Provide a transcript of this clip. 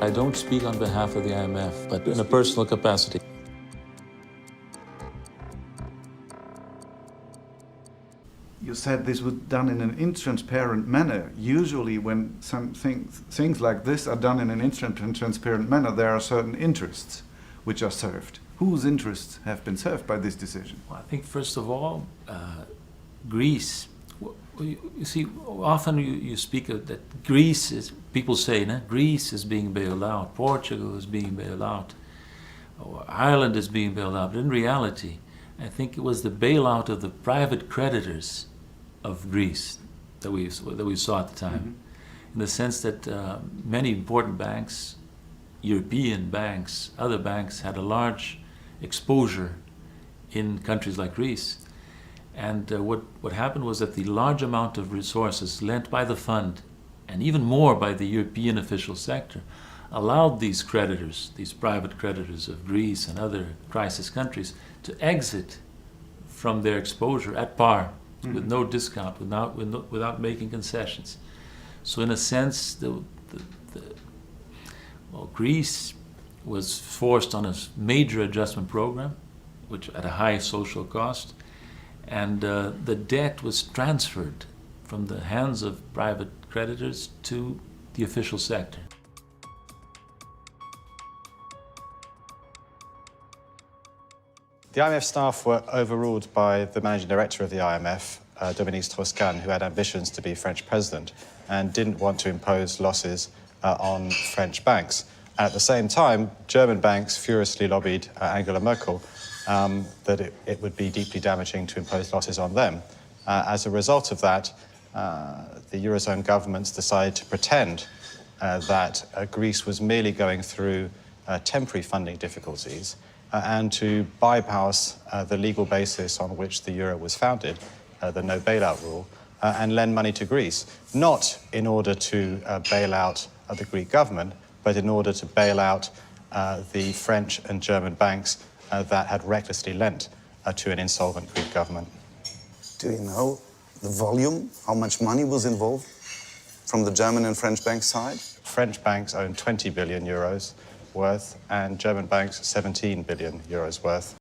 I don't speak on behalf of the IMF, but in a personal capacity. You said this was done in an intransparent manner. Usually when things like this are done in an intransparent manner, there are certain interests which are served. Whose interests have been served by this decision? Well, I think, first of all, Greece. You see, often you speak of that Greece is, people say, Greece is being bailed out, Portugal is being bailed out, or Ireland is being bailed out. But in reality, I think it was the bailout of the private creditors of Greece that we saw at the time, in the sense that many important banks, European banks, other banks, had a large exposure in countries like Greece. And what happened was that the large amount of resources lent by the fund, and even more by the European official sector, allowed these creditors, these private creditors of Greece and other crisis countries, to exit from their exposure at par, with no discount, without making concessions. So in a sense, Greece was forced on a major adjustment program, which at a high social cost, and the debt was transferred from the hands of private creditors to the official sector. The IMF staff were overruled by the managing director of the IMF, Dominique Strauss-Kahn, who had ambitions to be French president and didn't want to impose losses on French banks. And at the same time, German banks furiously lobbied Angela Merkel that it would be deeply damaging to impose losses on them. As a result of that, the Eurozone governments decided to pretend that Greece was merely going through temporary funding difficulties and to bypass the legal basis on which the euro was founded, the no bailout rule, and lend money to Greece, not in order to bail out the Greek government, but in order to bail out the French and German banks that had recklessly lent to an insolvent Greek government. Do you know the volume, how much money was involved from the German and French bank side? French banks own 20 billion euros worth, and German banks 17 billion euros worth.